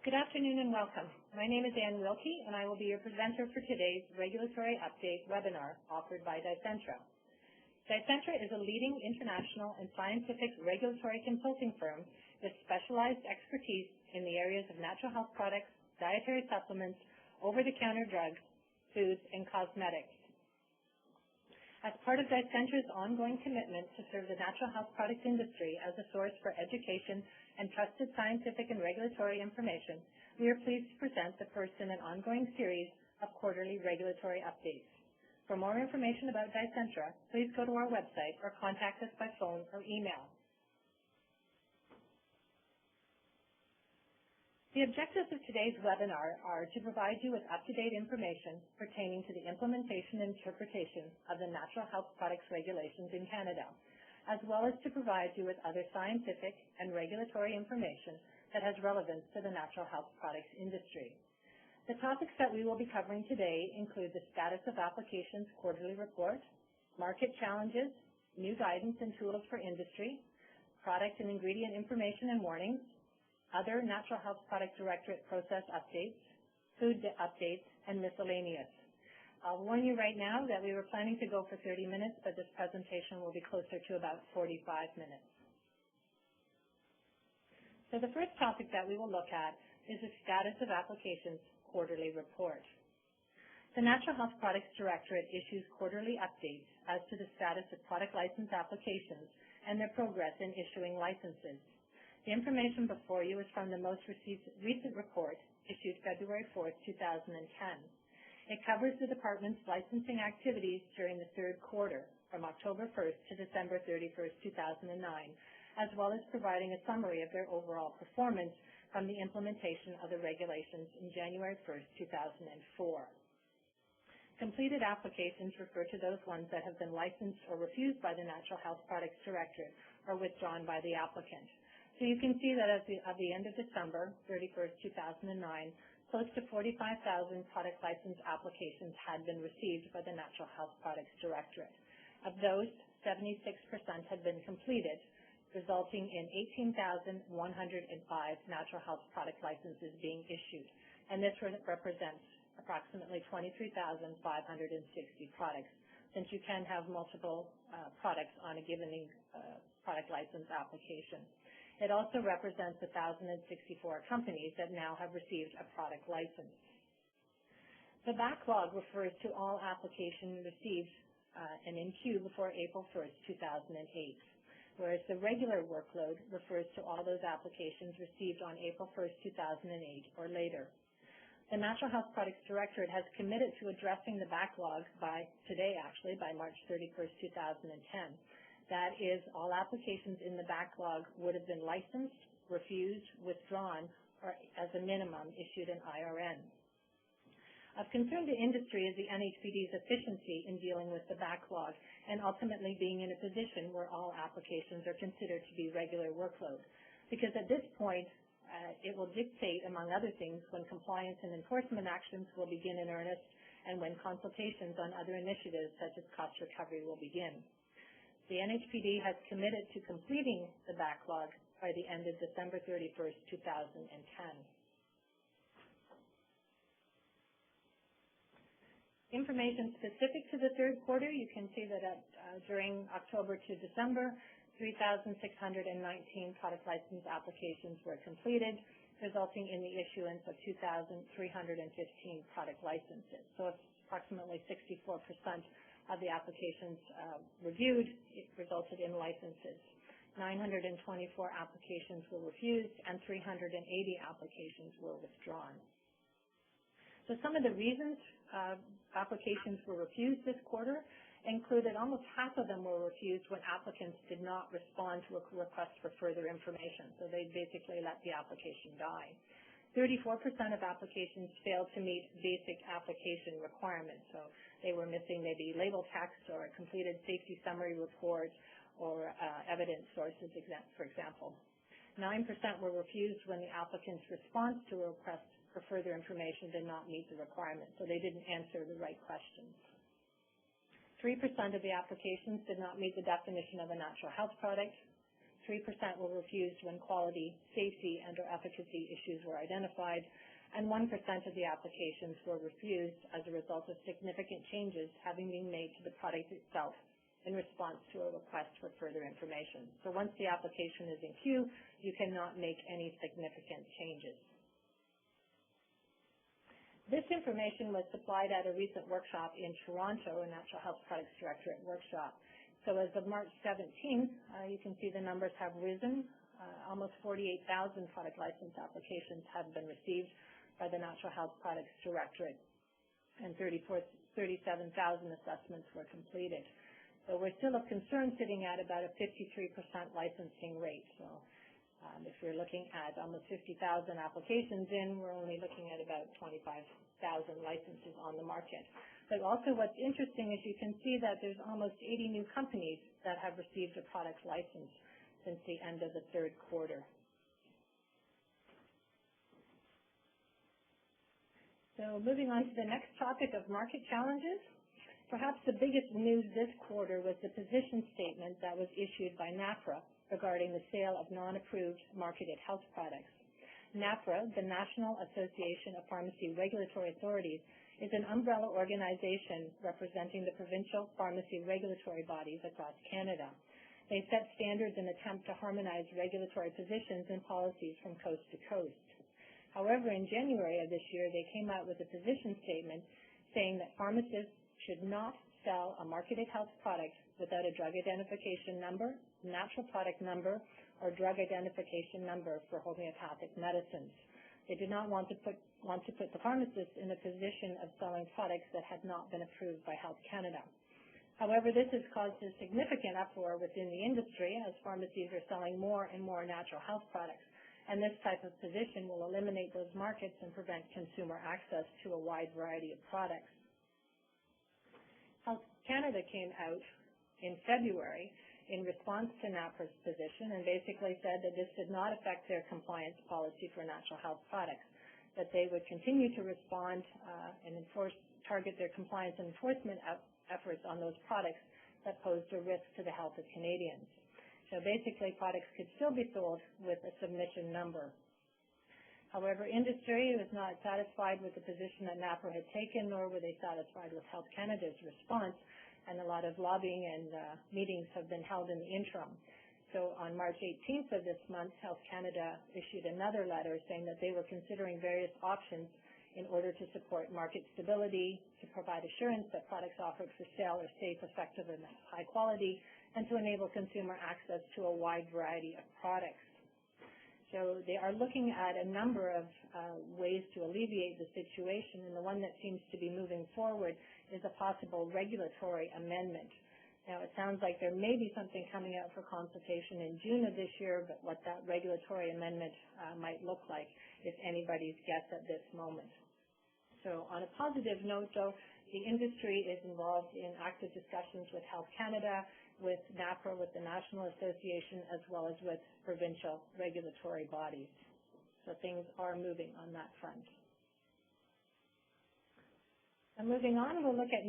Good afternoon and welcome. My name is Ann Wilkie, and I will be your presenter for today's Regulatory Update webinar offered by Dicentra. Dicentra is a leading international and scientific regulatory consulting firm with specialized expertise in the areas of natural health products, dietary supplements, over-the-counter drugs, foods, and cosmetics. As part of Dicentra's ongoing commitment to serve the natural health products industry as a source for education and trusted scientific and regulatory information, we are pleased to present the first in an ongoing series of quarterly regulatory updates. For more information about Dicentra, please go to our website or contact us by phone or email. The objectives of today's webinar are to provide you with up-to-date information pertaining to the implementation and interpretation of the natural health products regulations in Canada, as well as to provide you with other scientific and regulatory information that has relevance to the natural health products industry. The topics that we will be covering today include the status of applications quarterly report, market challenges, new guidance and tools for industry, product and ingredient information and warnings, other Natural Health Product Directorate process updates, food updates, and miscellaneous. I'll warn you right now that we were planning to go for 30 minutes, but this presentation will be closer to about 45 minutes. So the first topic that we will look at is the status of applications quarterly report. The Natural Health Products Directorate issues quarterly updates as to the status of product license applications and their progress in issuing licenses. The information before you is from the most recent report issued February 4th, 2010. It covers the department's licensing activities during the third quarter from October 1st to December 31st, 2009, as well as providing a summary of their overall performance from the implementation of the regulations in January 1st, 2004. Completed applications refer to those ones that have been licensed or refused by the Natural Health Products Directorate or withdrawn by the applicant. So you can see that at the end of December 31st, 2009, close to 45,000 product license applications had been received by the Natural Health Products Directorate. Of those, 76% had been completed, resulting in 18,105 natural health product licenses being issued. And this represents approximately 23,560 products, since you can have multiple products on a given product license application. It also represents 1,064 companies that now have received a product license. The backlog refers to all applications received and in queue before April 1st, 2008, whereas the regular workload refers to all those applications received on April 1st, 2008 or later. The Natural Health Products Directorate has committed to addressing the backlog by March 31st, 2010. That is, all applications in the backlog would have been licensed, refused, withdrawn, or as a minimum issued an IRN. Of concern to industry is the NHPD's efficiency in dealing with the backlog and ultimately being in a position where all applications are considered to be regular workload. Because at this point, it will dictate, among other things, when compliance and enforcement actions will begin in earnest and when consultations on other initiatives such as cost recovery will begin. The NHPD has committed to completing the backlog by the end of December 31st, 2010. Information specific to the third quarter, you can see that during October to December, 3,619 product license applications were completed, resulting in the issuance of 2,315 product licenses. So it's approximately 64% of the applications reviewed, it resulted in licenses. 924 applications were refused and 380 applications were withdrawn. So some of the reasons applications were refused this quarter included almost half of them were refused when applicants did not respond to a request for further information. So they basically let the application die. 34% of applications failed to meet basic application requirements. So they were missing maybe label text or a completed safety summary report or evidence sources, for example. 9% were refused when the applicant's response to a request for further information did not meet the requirement, so they didn't answer the right questions. 3% of the applications did not meet the definition of a natural health product. 3% were refused when quality, safety, and or efficacy issues were identified, and 1% of the applications were refused as a result of significant changes having been made to the product itself in response to a request for further information. So once the application is in queue, you cannot make any significant changes. This information was supplied at a recent workshop in Toronto, a Natural Health Products Directorate workshop. So as of March 17th, you can see the numbers have risen. Almost 48,000 product license applications have been received by the Natural Health Products Directorate, and 37,000 assessments were completed. So we're still of concern, sitting at about a 53% licensing rate. So if we're looking at almost 50,000 applications in, we're only looking at about 25,000 licenses on the market. But also what's interesting is you can see that there's almost 80 new companies that have received a product license since the end of the third quarter. So moving on to the next topic of market challenges. Perhaps the biggest news this quarter was the position statement that was issued by NAPRA regarding the sale of non-approved marketed health products. NAPRA, the National Association of Pharmacy Regulatory Authorities, is an umbrella organization representing the provincial pharmacy regulatory bodies across Canada. They set standards and attempt to harmonize regulatory positions and policies from coast to coast. However, in January of this year, they came out with a position statement saying that pharmacists should not sell a marketed health product without a drug identification number, natural product number, or drug identification number for homeopathic medicines. They did not want to put the pharmacists in a position of selling products that had not been approved by Health Canada. However, this has caused a significant uproar within the industry as pharmacies are selling more and more natural health products, and this type of position will eliminate those markets and prevent consumer access to a wide variety of products. Health Canada came out in February in response to NAPRA's position and basically said that this did not affect their compliance policy for natural health products, that they would continue to respond and target their compliance and enforcement efforts on those products that posed a risk to the health of Canadians. So basically, products could still be sold with a submission number. However, industry was not satisfied with the position that NAPRA had taken, nor were they satisfied with Health Canada's response, and a lot of lobbying and meetings have been held in the interim. So on March 18th of this month, Health Canada issued another letter saying that they were considering various options in order to support market stability, to provide assurance that products offered for sale are safe, effective, and high quality, and to enable consumer access to a wide variety of products. So they are looking at a number of ways to alleviate the situation, and the one that seems to be moving forward is a possible regulatory amendment. Now, it sounds like there may be something coming out for consultation in June of this year, but what that regulatory amendment might look like is anybody's guess at this moment. So on a positive note, though, the industry is involved in active discussions with Health Canada, with NAPRA, with the National Association, as well as with provincial regulatory bodies. So things are moving on that front. And moving on, we'll look at